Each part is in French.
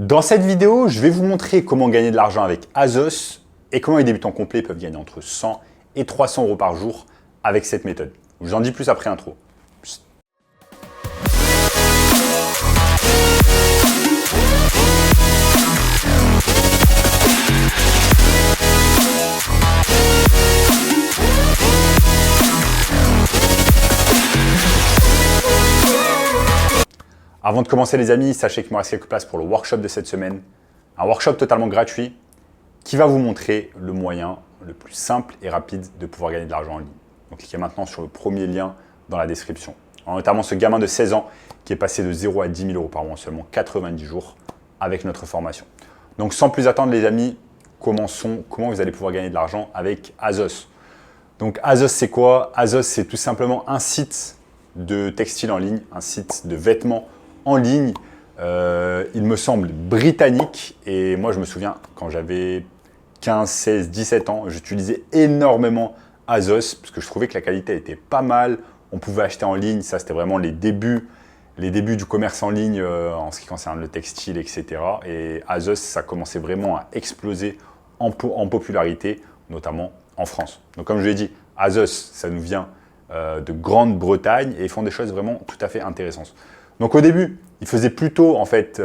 Dans cette vidéo, je vais vous montrer comment gagner de l'argent avec Azos et comment les débutants complets peuvent gagner entre 100 et 300 euros par jour avec cette méthode. Je vous en dis plus après l'intro. Avant de commencer les amis, sachez qu'il me reste quelques places pour le workshop de cette semaine. Un workshop totalement gratuit qui va vous montrer le moyen le plus simple et rapide de pouvoir gagner de l'argent en ligne. Donc cliquez maintenant sur le premier lien dans la description. Notamment ce gamin de 16 ans qui est passé de 0 à 10 000 euros par mois en seulement 90 jours avec notre formation. Donc sans plus attendre les amis, commençons. Comment vous allez pouvoir gagner de l'argent avec Azos. Donc Azos c'est quoi? Azos c'est tout simplement un site de textile en ligne, un site de vêtements en ligne, il me semble britannique, et moi je me souviens quand j'avais 15, 16, 17 ans, j'utilisais énormément Azos parce que je trouvais que la qualité était pas mal, on pouvait acheter en ligne, ça c'était vraiment les débuts du commerce en ligne en ce qui concerne le textile, etc. Et Azos, ça commençait vraiment à exploser en popularité, notamment en France. Donc comme je l'ai dit, Azos, ça nous vient de Grande-Bretagne et ils font des choses vraiment tout à fait intéressantes. Donc au début, ils faisaient plutôt, en fait,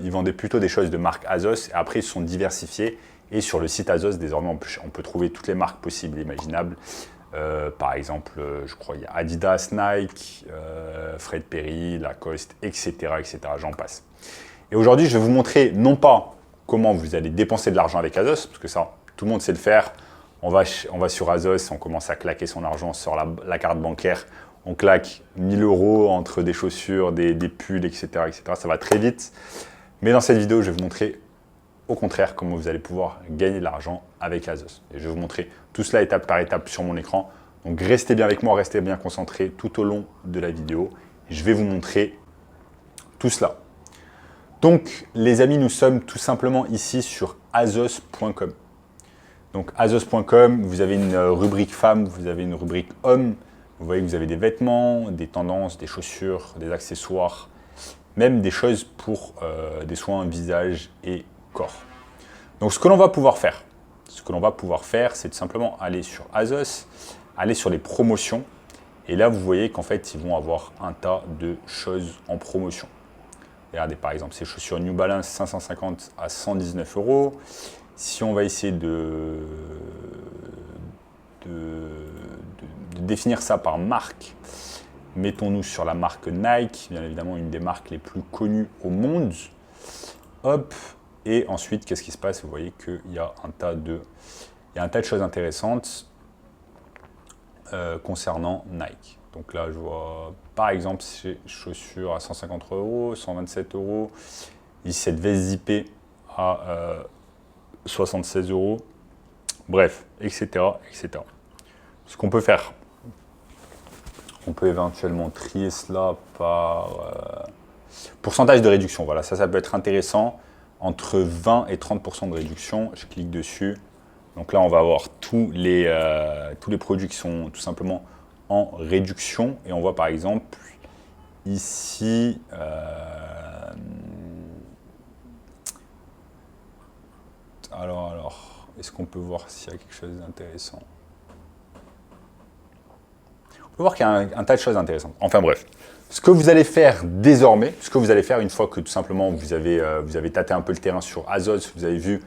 ils vendaient plutôt des choses de marque Azos et après ils se sont diversifiés et sur le site Azos, désormais, on peut trouver toutes les marques possibles et imaginables. Par exemple, je crois qu'il y a Adidas, Nike, Fred Perry, Lacoste, etc., etc. J'en passe. Et aujourd'hui, je vais vous montrer non pas comment vous allez dépenser de l'argent avec Azos, parce que ça, tout le monde sait le faire. On va sur Azos, on commence à claquer son argent sur la carte bancaire. On claque 1000 euros entre des chaussures, des pulls, etc., etc. Ça va très vite. Mais dans cette vidéo, je vais vous montrer au contraire comment vous allez pouvoir gagner de l'argent avec Azos. Et je vais vous montrer tout cela étape par étape sur mon écran. Donc restez bien avec moi, restez bien concentrés tout au long de la vidéo. Et je vais vous montrer tout cela. Donc les amis, nous sommes tout simplement ici sur azos.com. Donc azos.com, vous avez une rubrique femmes, vous avez une rubrique hommes. Vous voyez que vous avez des vêtements, des tendances, des chaussures, des accessoires, même des choses pour des soins visage et corps. Donc ce que l'on va pouvoir faire, c'est tout simplement aller sur Azos, aller sur les promotions. Et là, vous voyez qu'en fait, ils vont avoir un tas de choses en promotion. Regardez par exemple ces chaussures New Balance 550 à 119 euros. Si on va essayer de définir ça par marque, mettons-nous sur la marque Nike, bien évidemment une des marques les plus connues au monde. Hop, et ensuite, qu'est-ce qui se passe? Vous voyez qu'il y a un tas de choses intéressantes concernant Nike. Donc là, je vois par exemple ces chaussures à 150 euros, 127 euros, ici cette veste zippée à 76 euros, bref, etc., etc. Ce qu'on peut faire, on peut éventuellement trier cela par pourcentage de réduction. Voilà, ça peut être intéressant. Entre 20 et 30% de réduction, je clique dessus. Donc là, on va avoir tous les produits qui sont tout simplement en réduction. Et on voit par exemple ici, alors, est-ce qu'on peut voir s'il y a quelque chose d'intéressant? On peut voir qu'il y a un tas de choses intéressantes. Enfin bref, ce que vous allez faire désormais, ce que vous allez faire une fois que tout simplement vous avez tâté un peu le terrain sur Azos, vous avez vu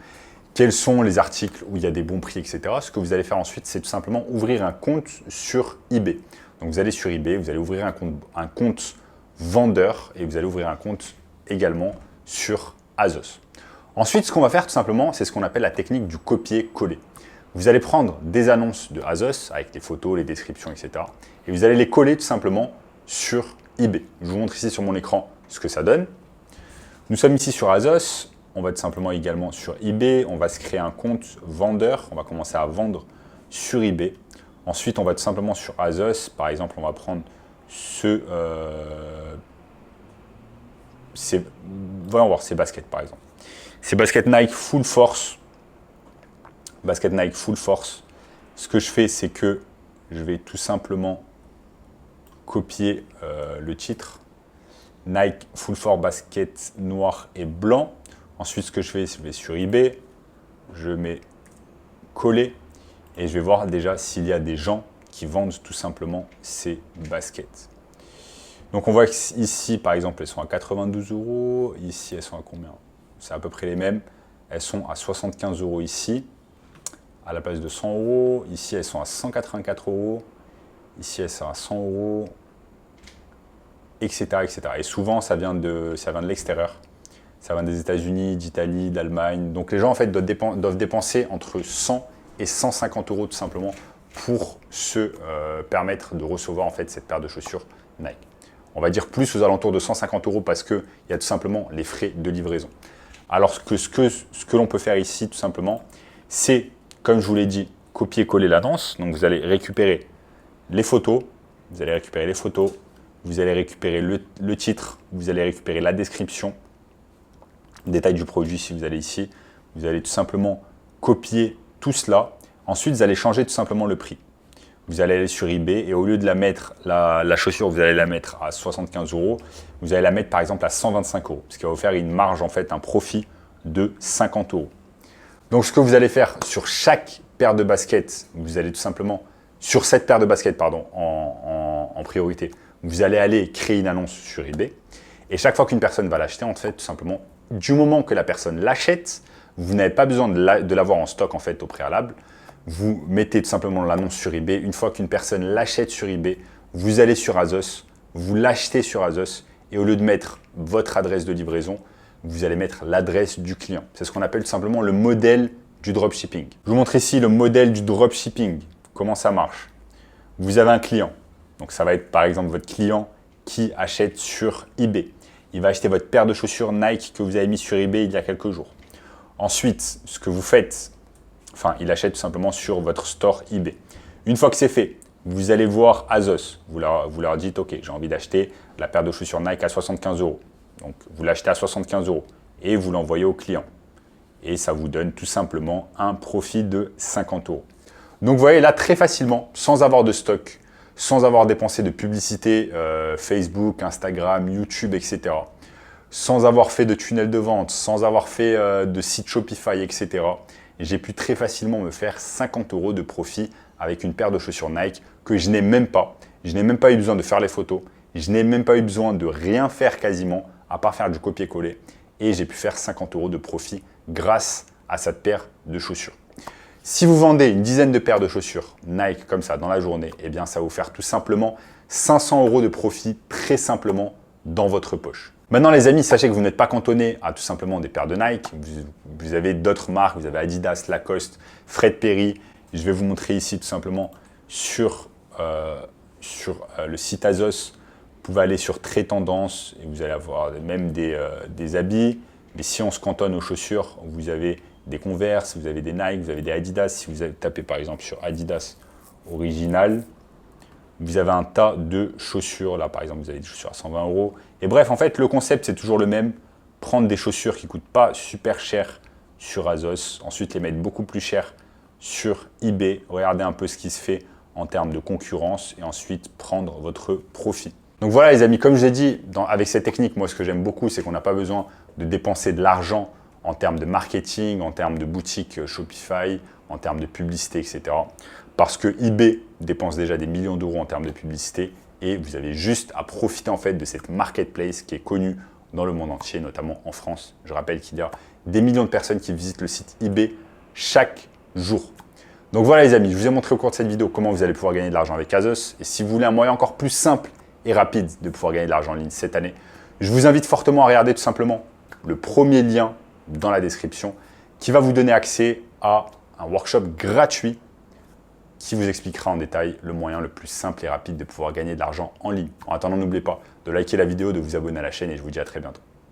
quels sont les articles où il y a des bons prix, etc. Ce que vous allez faire ensuite, c'est tout simplement ouvrir un compte sur eBay. Donc vous allez sur eBay, vous allez ouvrir un compte vendeur et vous allez ouvrir un compte également sur Azos. Ensuite, ce qu'on va faire tout simplement, c'est ce qu'on appelle la technique du copier-coller. Vous allez prendre des annonces de Azos avec les photos, les descriptions, etc. Et vous allez les coller tout simplement sur eBay. Je vous montre ici sur mon écran ce que ça donne. Nous sommes ici sur Azos. On va tout simplement également sur eBay. On va se créer un compte vendeur. On va commencer à vendre sur eBay. Ensuite, on va tout simplement sur Azos. Par exemple, on va prendre voyons voir ces baskets par exemple. Ces baskets Nike Full Force. Basket Nike Full Force. Ce que je fais, c'est que je vais tout simplement copier le titre. Nike Full Force Basket noir et blanc. Ensuite, ce que je fais, je vais sur eBay, je mets coller et je vais voir déjà s'il y a des gens qui vendent tout simplement ces baskets. Donc on voit qu'ici, par exemple, elles sont à 92 €. Ici, elles sont à combien? C'est à peu près les mêmes. Elles sont à 75 € ici, à la place de 100 €. Ici, elles sont à 184 €. Ici, elles sont à 100 €, etc., etc. Et souvent, ça vient de l'extérieur. Ça vient des États-Unis, d'Italie, d'Allemagne. Donc les gens, en fait, doivent dépenser entre 100 et 150 € tout simplement pour se permettre de recevoir en fait cette paire de chaussures Nike. On va dire plus aux alentours de 150 € parce qu'il y a tout simplement les frais de livraison. Alors ce que l'on peut faire ici tout simplement, c'est, comme je vous l'ai dit, copier-coller l'annonce. Donc vous allez récupérer les photos, vous allez récupérer le titre, vous allez récupérer la description, détail du produit si vous allez ici. Vous allez tout simplement copier tout cela. Ensuite, vous allez changer tout simplement le prix. Vous allez aller sur eBay et au lieu de la mettre, la chaussure, vous allez la mettre à 75 €, vous allez la mettre par exemple à 125 €, ce qui va vous faire une marge, en fait, un profit de 50 €. Donc, ce que vous allez faire sur chaque paire de baskets, vous allez tout simplement, sur cette paire de baskets, pardon, en priorité, vous allez aller créer une annonce sur eBay. Et chaque fois qu'une personne va l'acheter, en fait, tout simplement, du moment que la personne l'achète, vous n'avez pas besoin de l'avoir en stock en fait au préalable. Vous mettez tout simplement l'annonce sur eBay. Une fois qu'une personne l'achète sur eBay, vous allez sur Azos, vous l'achetez sur Azos et au lieu de mettre votre adresse de livraison, vous allez mettre l'adresse du client. C'est ce qu'on appelle tout simplement le modèle du dropshipping. Je vous montre ici le modèle du dropshipping. Comment ça marche? Vous avez un client. Donc ça va être par exemple votre client qui achète sur eBay. Il va acheter votre paire de chaussures Nike que vous avez mis sur eBay il y a quelques jours. Ensuite, ce que vous faites, il achète tout simplement sur votre store eBay. Une fois que c'est fait, vous allez voir Azos. Vous leur dites, OK, j'ai envie d'acheter la paire de chaussures Nike à 75 €. Donc, vous l'achetez à 75 € et vous l'envoyez au client. Et ça vous donne tout simplement un profit de 50 €. Donc, vous voyez là, très facilement, sans avoir de stock, sans avoir dépensé de publicité Facebook, Instagram, YouTube, etc., sans avoir fait de tunnel de vente, sans avoir fait de site Shopify, etc., j'ai pu très facilement me faire 50 € de profit avec une paire de chaussures Nike que je n'ai même pas. Je n'ai même pas eu besoin de faire les photos. Je n'ai même pas eu besoin de rien faire quasiment, à part faire du copier-coller. Et j'ai pu faire 50 € de profit grâce à cette paire de chaussures. Si vous vendez une dizaine de paires de chaussures Nike comme ça dans la journée, eh bien ça va vous faire tout simplement 500 € de profit très simplement dans votre poche. Maintenant les amis, sachez que vous n'êtes pas cantonné à tout simplement des paires de Nike. Vous avez d'autres marques, vous avez Adidas, Lacoste, Fred Perry. Je vais vous montrer ici tout simplement sur le site Azos. Vous pouvez aller sur Très Tendance et vous allez avoir même des habits. Mais si on se cantonne aux chaussures, vous avez des Converse, vous avez des Nike, vous avez des Adidas. Si vous tapez par exemple sur Adidas Original, vous avez un tas de chaussures. Là, par exemple, vous avez des chaussures à 120 €. Et bref, en fait, le concept, c'est toujours le même. Prendre des chaussures qui ne coûtent pas super cher sur Azos. Ensuite, les mettre beaucoup plus cher sur eBay. Regardez un peu ce qui se fait en termes de concurrence. Et ensuite, prendre votre profit. Donc voilà, les amis, comme je l'ai dit, avec cette technique, moi, ce que j'aime beaucoup, c'est qu'on n'a pas besoin de dépenser de l'argent en termes de marketing, en termes de boutique Shopify, en termes de publicité, etc. Parce que eBay dépense déjà des millions d'euros en termes de publicité et vous avez juste à profiter en fait de cette marketplace qui est connue dans le monde entier, notamment en France. Je rappelle qu'il y a des millions de personnes qui visitent le site eBay chaque jour. Donc voilà les amis, je vous ai montré au cours de cette vidéo comment vous allez pouvoir gagner de l'argent avec Azos. Et si vous voulez un moyen encore plus simple et rapide de pouvoir gagner de l'argent en ligne cette année, je vous invite fortement à regarder tout simplement le premier lien dans la description qui va vous donner accès à un workshop gratuit qui vous expliquera en détail le moyen le plus simple et rapide de pouvoir gagner de l'argent en ligne. En attendant, n'oubliez pas de liker la vidéo, de vous abonner à la chaîne et je vous dis à très bientôt.